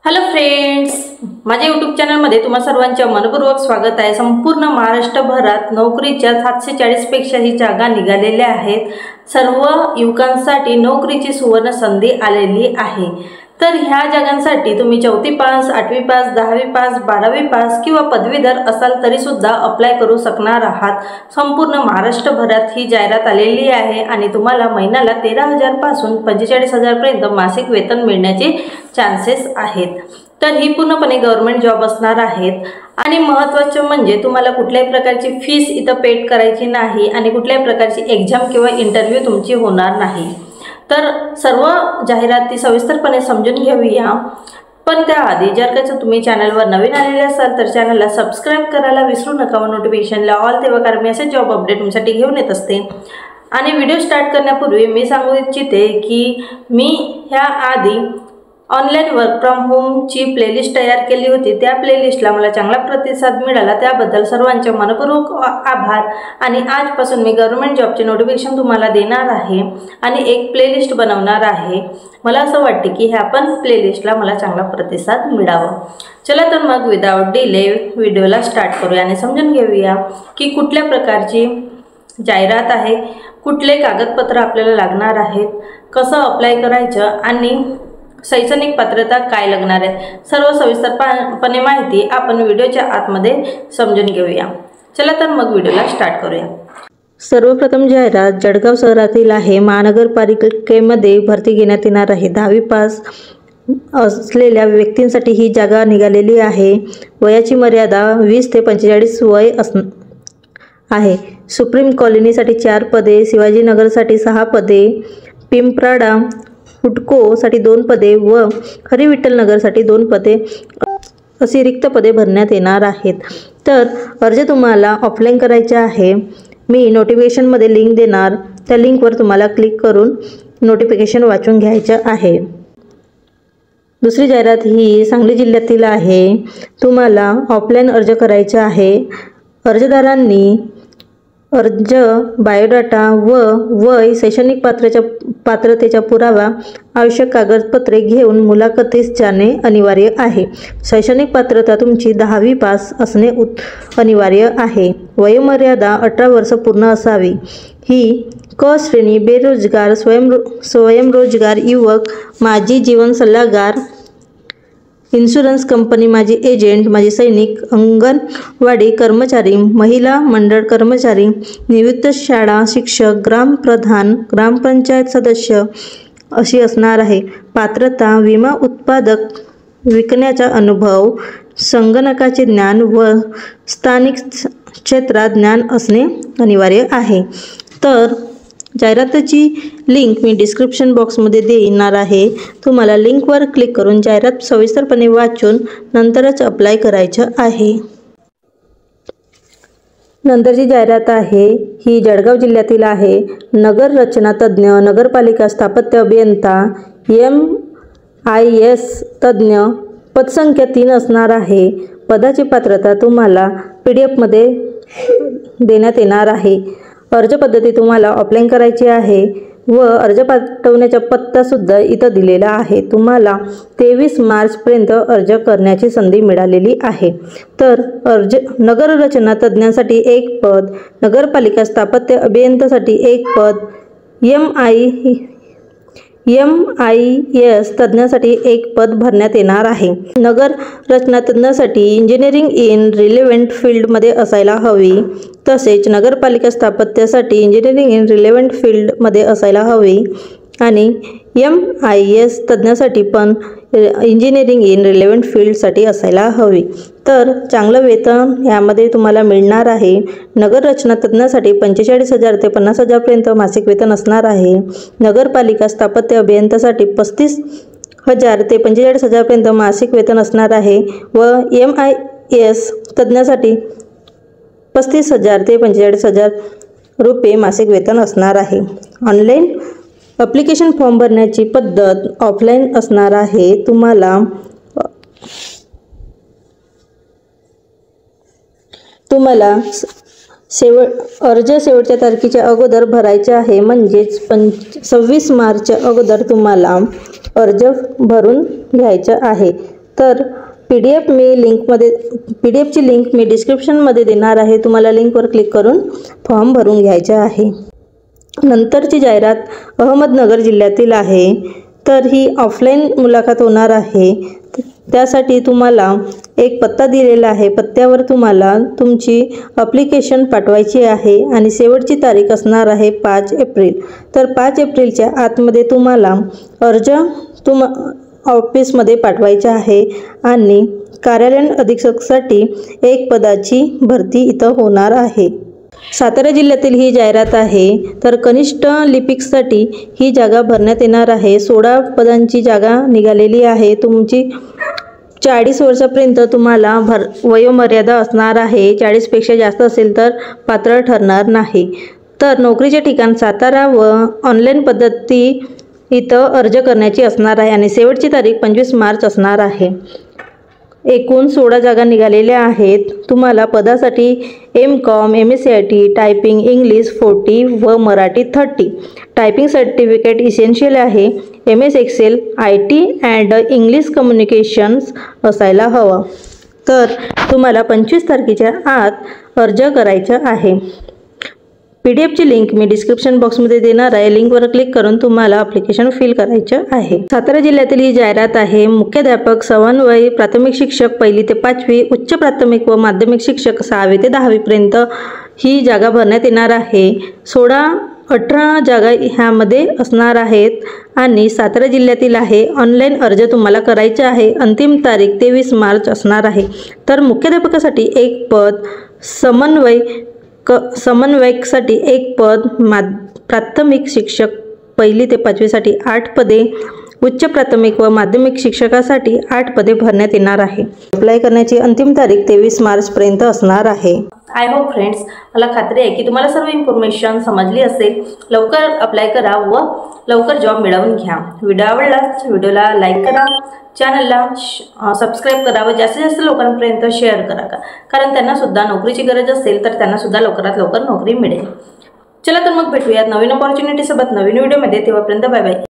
Hello friends, माझ्या YouTube चॅनलमध्ये तुम्हा सर्वांचे मनपूर्वक स्वागत आहे। संपूर्ण महाराष्ट्रभरात नोकरीच्या 740 पेक्षाही जागा निघालेल्या आहेत। सर्व युवकांसाठी नोकरीची सुवर्ण संधी आलेली आहे। तर ह्या जागांसाठी तुम्ही 4थी पास, 8वी पास, 10वी पास, 12वी पास किंवा पदवीधर असाल तरी सुद्धा अप्लाय करू शकणार आहात। संपूर्ण महाराष्ट्रभरात ही जाहिरात आलेली आहे आणि तुम्हाला महिन्याला 13,000 पासून 45,000 पर्यंत मासिक वेतन मिळण्याचे चान्सेस आहेत। तर ही पूर्णपणे गव्हर्नमेंट जॉब असणार आहेत आणि महत्त्वाचं म्हणजे तुम्हाला कुठल्याही प्रकारची फीस इथं पेड करायची नाही आणि कुठल्याही प्रकारची एग्जाम किंवा इंटरव्ह्यू तुमची होणार नाही। तर सर्व जाहिराती सविस्तरपणे समजून घेऊया। पण त्याआधी जर का तुम्ही चॅनलवर नवीन आलेले असाल तर चॅनलला सबस्क्राइब करायला विसरू नका व नोटिफिकेशनला ऑल तेव्हा, कारण मी असे जॉब अपडेट तुमच्यासाठी घेऊन येत असते। आणि व्हिडिओ स्टार्ट करण्यापूर्वी मी सांगू इच्छिते की मी ह्या आधी ऑनलाईन वर्क फ्रॉम होमची प्लेलिस्ट तयार केली होती। त्या प्लेलिस्टला मला चांगला प्रतिसाद मिळाला, त्याबद्दल सर्वांचे मनपूर्वक आभार। आणि आजपासून मी गव्हर्नमेंट जॉबचे नोटिफिकेशन तुम्हाला देणार आहे आणि एक प्लेलिस्ट बनवणार आहे। मला असं वाटते की ह्या पण प्लेलिस्टला मला चांगला प्रतिसाद मिळावा। चला तर मग विदाउट डिले व्हिडिओला स्टार्ट करूया आणि समजून घेऊया की कुठल्या प्रकारची जाहिरात आहे, कुठले कागदपत्र आपल्याला लागणार आहेत, कसं अप्लाय करायचं आणि शैक्षणिक पात्रता काय लागणार आहे, सर्व सविस्तरपणे माहिती आपण व्हिडिओच्या आतमध्ये समजून घेऊया। चला तर मग व्हिडिओला स्टार्ट करूया। सर्वप्रथम जाहिरात जळगाव शहरातील आहे। महानगरपालिकेमध्ये भरती घेण्यात येणार आहे। 10वी पास असलेल्या व्यक्तींसाठी ही जागा निघालेली आहे। वयाची मर्यादा 20 ते 45 वय आहे। सुप्रीम कॉलनीसाठी 4 पदे, शिवाजीनगरसाठी 6 पदे, पिंपराडा हुडकोसाठी 2 पदे व हरिविठ्ठल नगरसाठी 2 पदे अशी रिक्त पदे भरण्यात येणार आहेत। तर अर्ज तुम्हाला ऑफलाईन करायचे आहे। मी नोटिफिकेशनमध्ये लिंक देणार, त्या लिंकवर तुम्हाला क्लिक करून नोटिफिकेशन वाचून घ्यायचं आहे। दुसरी जाहिरात ही सांगली जिल्ह्यातील आहे। तुम्हाला ऑफलाईन अर्ज करायचा आहे। अर्जदारांनी अर्ज, बायोडाटा व वय, शैक्षणिक पात्रतेचा पुरावा, आवश्यक कागदपत्रे घेऊन मुलाखतीस जाणे अनिवार्य आहे। शैक्षणिक पात्रता तुमची 10वी पास असणे अनिवार्य आहे। वयोमर्यादा 18 वर्ष पूर्ण असावी। ही क श्रेणी बेरोजगार, स्वयंरोजगार युवक, माजी जीवन सल्लागार, इन्शुरन्स कंपनी माजी एजंट, माजी सैनिक, अंगणवाडी कर्मचारी, महिला मंडळ कर्मचारी, निवृत्त शाळा शिक्षक, ग्रामप्रधान, ग्रामपंचायत सदस्य अशी असणार आहे। पात्रता: विमा उत्पादक विकण्याचा अनुभव, संगणकाचे ज्ञान व स्थानिक क्षेत्रात ज्ञान असणे अनिवार्य आहे। तर जाहिरातीची लिंक मी डिस्क्रिप्शन बॉक्समध्ये देणार आहे। तुम्हाला लिंकवर क्लिक करून जाहिरात सविस्तरपणे वाचून नंतरच अप्लाय करायचं आहे। नंतरची जाहिरात आहे ही जळगाव जिल्ह्यातील आहे। नगर रचना तज्ज्ञ, नगरपालिका स्थापत्य अभियंता, MIS तज्ज्ञ, पदसंख्या 3 असणार आहे। पदाची पात्रता तुम्हाला PDF मध्ये देण्यात येणार आहे। अर्ज पद्धती तुम्हाला ऑफलाईन करायची आहे व अर्ज पाठवण्याचा पत्ता सुद्धा इथं दिलेला आहे। तुम्हाला 23 मार्चपर्यंत अर्ज करण्याची संधी मिळालेली आहे। तर नगर रचना तज्ज्ञासाठी 1 पद, नगरपालिका स्थापत्य अभियंत्यासाठी 1 पद, MIS तज्ज्ञासाठी 1 पद भरण्यात येणार आहे। नगर रचना तज्ज्ञासाठी इंजिनिअरिंग इन रिलेव्हंट फील्डमध्ये असायला हवी, तसेच नगरपालिका स्थापत्यासाठी इंजिनिअरिंग इन रिलेव्हंट फील्डमध्ये असायला हवी आणि MIS तज्ज्ञासाठी पण इंजिनिअरिंग इन रिलेव्हंट फील्डसाठी असायला हवी। तर चांगलं वेतन यामध्ये तुम्हाला मिळणार आहे। नगर रचना तज्ज्ञासाठी 45,000 ते 50,000 पर्यंत मासिक वेतन असणार आहे। नगरपालिका स्थापत्य अभियंत्यासाठी 35,000 ते 45,000 पर्यंत मासिक वेतन असणार आहे व MIS तज्ज्ञासाठी 35,000 ते 45,000 रुपये मासिक वेतन असणार आहे। ऑनलाईन ॲप्लिकेशन फॉर्म भरण्याची पद्धत ऑफलाईन असणार आहे। तुम्हाला अर्ज शेवटच्या तारखेच्या अगोदर भरायचे आहे, म्हणजेच 26 मार्च अगोदर तुम्हाला अर्ज भरून घ्यायचा आहे। तर PDF ची लिंक मी डिस्क्रिप्शनमध्ये देणार आहे। तुम्हाला लिंकवर क्लिक करून फॉर्म भरून घ्यायचा आहे। नंतरची जाहिरात अहमदनगर जिल्ह्यातील आहे। तर ही ऑफलाईन मुलाखत होणार आहे। त्यासाठी तुम्हाला एक पत्ता दिलेला आहे। पत्त्यावर तुम्हाला तुमची ॲप्लिकेशन पाठवायची आहे आणि शेवटची तारीख असणार आहे 5 एप्रिल। तर 5 एप्रिलच्या आतमध्ये तुम्हाला अर्ज ऑफिसमध्ये पाठवायचा आहे आणि कार्यालयीन अधीक्षकसाठी एक पदाची भरती इथं होणार आहे। सातारा जिल्ह्यातील ही जाहिरात आहे। तर कनिष्ठ लिपिकसाठी ही जागा भरण्यात येणार आहे। 16 पदांची जागा निघालेली आहे। तुमची 40 वर्षापर्यंत तुम्हाला वयोमर्यादा असणार आहे। 40पेक्षा जास्त असेल तर पात्र ठरणार नाही। तर नोकरीचे ठिकाण सातारा व ऑनलाईन पद्धती इथं अर्ज करण्याची असणार आहे आणि शेवटची तारीख 25 मार्च असणार आहे। एकूण 16 जागा निघालेल्या आहेत। तुम्हाला पदासाठी MCOM, MSCIT, टायपिंग इंग्लिश 40 व मराठी 30, टायपिंग सर्टिफिकेट इसेन्शियल आहे। MS Excel, IT and English communications असायला हवं। तर तुम्हाला 25 तारखेच्या आत अर्ज करायचा आहे। PDF ची लिंक मी डिस्क्रिप्शन बॉक्समध्ये देणार आहे। लिंकवर क्लिक करून तुम्हाला ॲप्लिकेशन फिल करायचं आहे। सातारा जिल्ह्यातील ही जाहिरात आहे। मुख्याध्यापक, समन्वय, प्राथमिक शिक्षक 1ली ते 5वी, उच्च प्राथमिक व माध्यमिक शिक्षक 6वी ते 10वी पर्यंत ही जागा भरण्यात येणार आहे। 18 जागा ह्यामध्ये असणार आहेत आणि सातारा जिल्ह्यातील आहे। ऑनलाईन अर्ज तुम्हाला करायचा आहे। अंतिम तारीख 23 मार्च असणार आहे। तर मुख्याध्यापकासाठी एक पद, समन्वयकसाठी एक पद, प्राथमिक शिक्षक 1ली ते 5वीसाठी 8 पदे, उच्च प्राथमिक व माध्यमिक शिक्षकासाठी 8 पदे भरण्यात येणार आहे। अप्लाय करण्याची अंतिम तारीख 23 मार्चपर्यंत असणार आहे। आय होप फ्रेंड्स, मला खात्री आहे की तुम्हाला सर्व इन्फॉर्मेशन समजली असेल। लवकर अप्लाय करा व लवकर जॉब मिळवून घ्या। व्हिडिओ आवडल्यास व्हिडिओला लाईक करा, चॅनलला सबस्क्राईब करा व जास्तीत जास्त लोकांपर्यंत शेअर करा, कारण त्यांना सुद्धा नोकरीची गरज असेल तर त्यांना सुद्धा लवकरात लवकर नोकरी मिळेल। चला तर मग भेटूयात नवीन अपॉर्च्युनिटी सोबत नवीन व्हिडिओमध्ये। तेव्हापर्यंत बाय बाय।